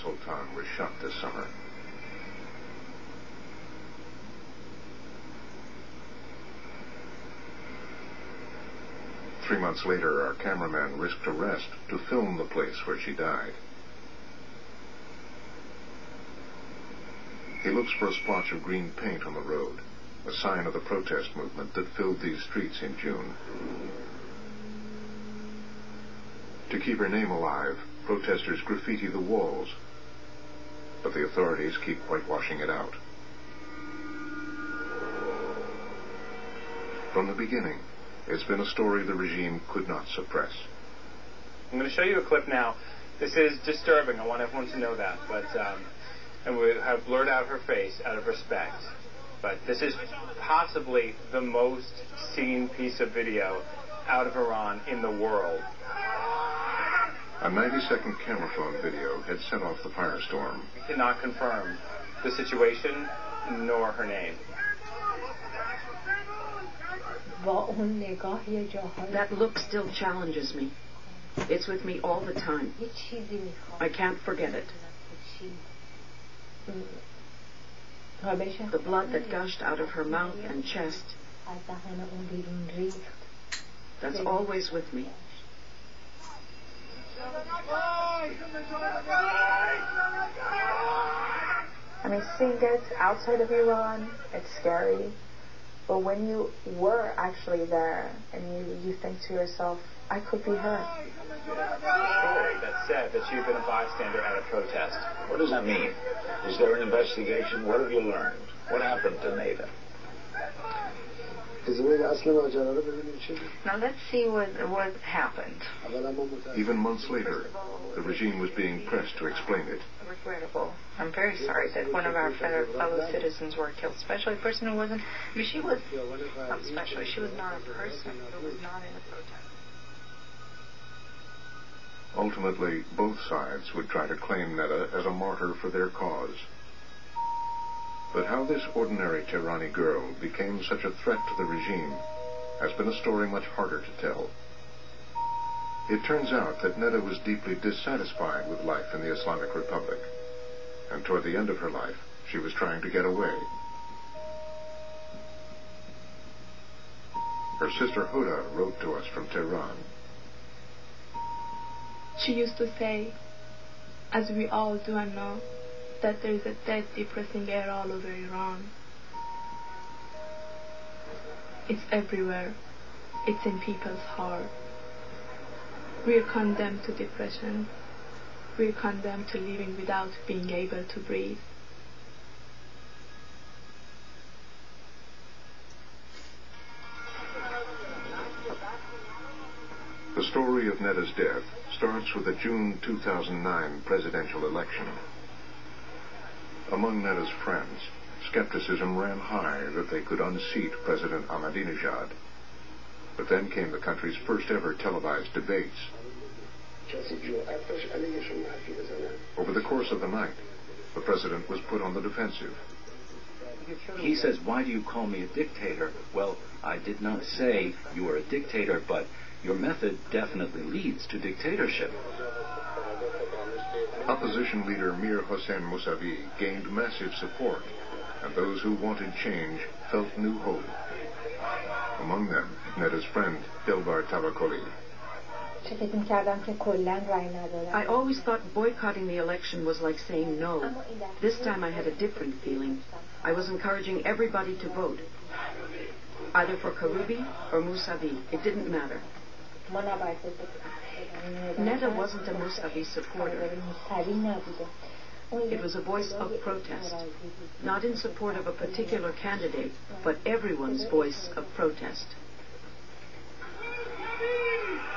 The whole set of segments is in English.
Soltan was shot this summer. Three months later, our cameraman risked arrest to film the place where she died. He looks for a splotch of green paint on the road, a sign of the protest movement that filled these streets in June. To keep her name alive, protesters graffiti the walls, but the authorities keep whitewashing it out. From the beginning, it's been a story the regime could not suppress. I'm going to show you a clip now. This is disturbing. I want everyone to know that. But and we have blurred out her face out of respect. But this is possibly the most seen piece of video out of Iran in the world. A 90-second camera phone video had set off the firestorm. We cannot confirm the situation nor her name. That look still challenges me. It's with me all the time. I can't forget it. The blood that gushed out of her mouth and chest, that's always with me. I mean, seeing it outside of Iran, it's scary. But when you were actually there and you think to yourself, I could be her. Story that said that she had been a bystander at a protest. What does that mean? Is there an investigation? What have you learned? What happened to Neda? Now let's see what happened. Even months later, the regime was being pressed to explain it. Regrettable. I'm very sorry that one of our fellow citizens were killed, especially a person who wasn't, I mean, she was, not especially, she was not a person who was not in a protest. Ultimately, both sides would try to claim Neda as a martyr for their cause. But how this ordinary Tehrani girl became such a threat to the regime has been a story much harder to tell. It turns out that Neda was deeply dissatisfied with life in the Islamic Republic, and toward the end of her life, she was trying to get away. Her sister Hoda wrote to us from Tehran. She used to say, as we all do and know, that there is a dead, depressing air all over Iran. It's everywhere. It's in people's heart. We're condemned to depression. We're condemned to living without being able to breathe. The story of Neda's death starts with the June 2009 presidential election. Among Neda's friends, skepticism ran high that they could unseat President Ahmadinejad. But then came the country's first ever televised debates. Over the course of the night, the president was put on the defensive. He says, "Why do you call me a dictator?" Well, I did not say you are a dictator, but your method definitely leads to dictatorship. Opposition leader Mir Hossein Mousavi gained massive support, and those who wanted change felt new hope. Among them, Neda's friend, Dilbar Tabakoli. I always thought boycotting the election was like saying no. This time I had a different feeling. I was encouraging everybody to vote, either for Karoubi or Mousavi. It didn't matter. Neda wasn't a Mousavi supporter. It was a voice of protest, not in support of a particular candidate, but everyone's voice of protest.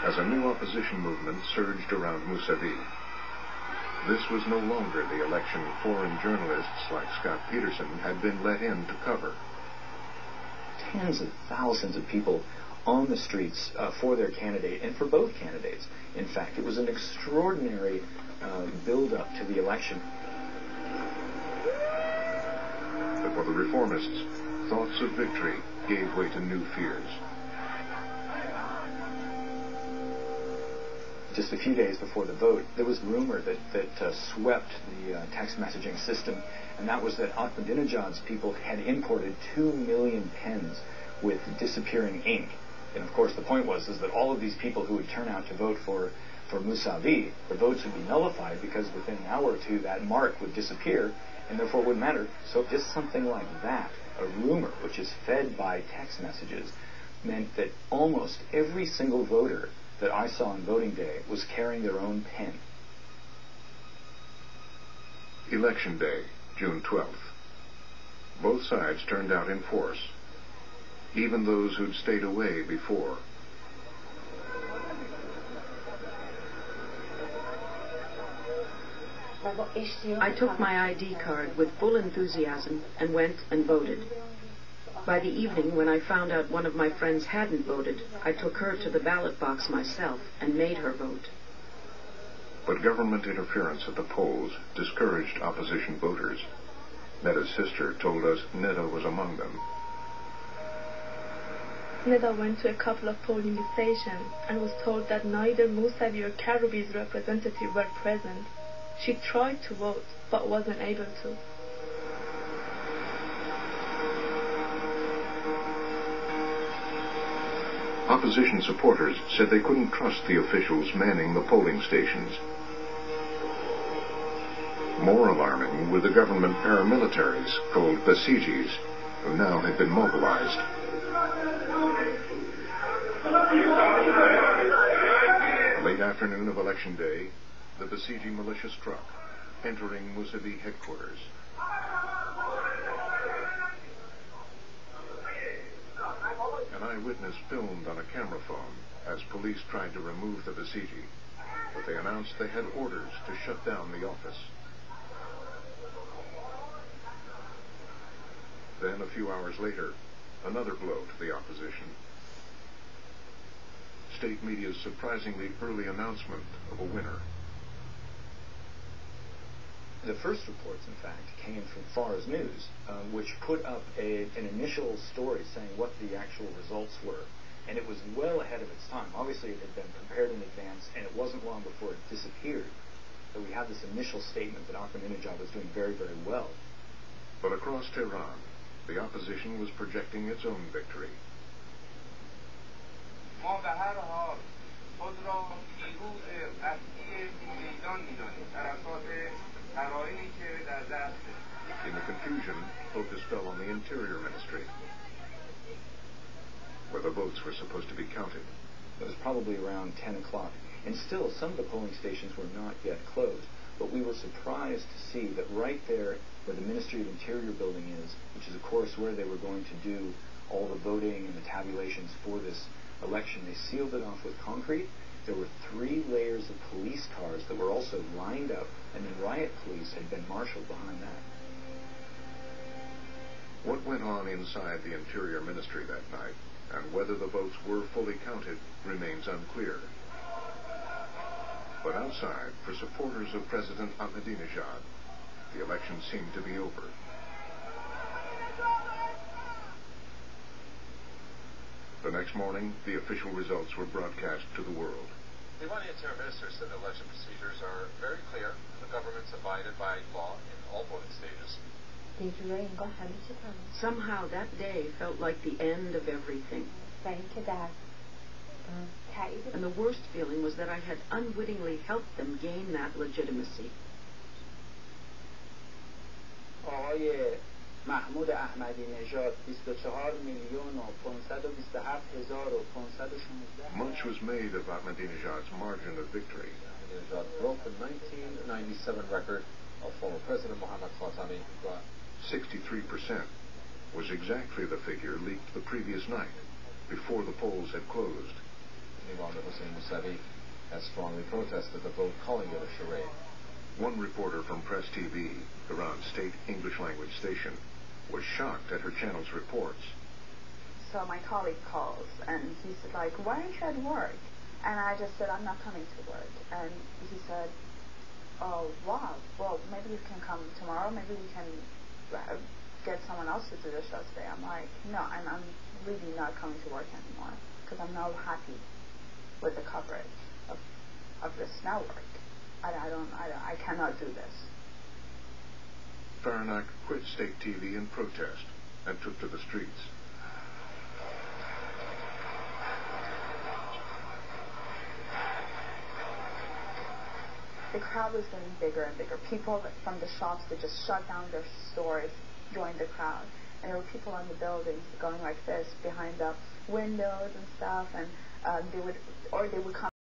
As a new opposition movement surged around Mousavi, this was no longer the election foreign journalists like Scott Peterson had been let in to cover. Tens of thousands of people on the streets for their candidate and for both candidates. In fact, it was an extraordinary build-up to the election. But for the reformists, thoughts of victory gave way to new fears. just a few days before the vote, there was rumor that swept the text messaging system, and that was that Ahmadinejad's people had imported 2 million pens with disappearing ink. And of course the point was that all of these people who would turn out to vote for Mousavi, the votes would be nullified because within an hour or two that mark would disappear and therefore it wouldn't matter. So just something like that, a rumor which is fed by text messages, meant that almost every single voter that I saw on voting day was carrying their own pen. Election Day, June 12th. Both sides turned out in force, even those who'd stayed away before. I took my ID card with full enthusiasm and went and voted. By the evening, when I found out one of my friends hadn't voted, I took her to the ballot box myself and made her vote. But government interference at the polls discouraged opposition voters. Neda's sister told us Neda was among them. Neda went to a couple of polling stations and was told that neither Mousavi or Karoubi's representative were present. She tried to vote, but wasn't able to. Opposition supporters said they couldn't trust the officials manning the polling stations. More alarming were the government paramilitaries, called Basijis, who now had been mobilized. Late afternoon of Election Day, the Basiji militia struck, entering Mousavi headquarters. An eyewitness filmed on a camera phone as police tried to remove the Basiji, but they announced they had orders to shut down the office. Then, a few hours later, another blow to the opposition. State media's surprisingly early announcement of a winner. The first reports, in fact, came from Fars News, which put up an initial story saying what the actual results were. And it was well ahead of its time. Obviously, it had been prepared in advance, and it wasn't long before it disappeared. So we had this initial statement that Ahmadinejad was doing very, very well. But across Tehran, the opposition was projecting its own victory. In the confusion, focus fell on the Interior Ministry, where the votes were supposed to be counted. It was probably around 10 o'clock, and still some of the polling stations were not yet closed. But we were surprised to see that right there where the Ministry of Interior building is, which is of course where they were going to do all the voting and the tabulations for this election, they sealed it off with concrete. There were 3 layers of police cars that were also lined up, and then riot police had been marshaled behind that. What went on inside the Interior Ministry that night, and whether the votes were fully counted, remains unclear. But outside, for supporters of President Ahmadinejad, the election seemed to be over. The next morning, the official results were broadcast to the world. The Iranian Interior Minister said the election procedures are very clear. The government's abided by law in all voting stages. Somehow that day felt like the end of everything. And the worst feeling was that I had unwittingly helped them gain that legitimacy. محمود احمدی نژاد 24,527,516. Much was made of Ahmadinejad's margin of victory. Ahmadinejad broke the 1997 record of former President Mohammad Khatami. 63% was exactly the figure leaked the previous night, before the polls had closed. Imam Hussein Mousavi has strongly protested the vote, calling it a charade. One reporter from Press TV, Iran's state English language station, was shocked at her channel's reports. So my colleague calls and he said, like, why aren't you at work? And I just said, I'm not coming to work. And he said, oh, wow, well, maybe you can come tomorrow. Maybe we can get someone else to do the show today. I'm like, no, I'm really not coming to work anymore because I'm not happy with the coverage of this network. I cannot do this. Fahrenheit quit state TV in protest and took to the streets. The crowd was getting bigger and bigger. People from the shops that just shut down their stores joined the crowd. And there were people on the buildings going like this behind the windows and stuff, and they would come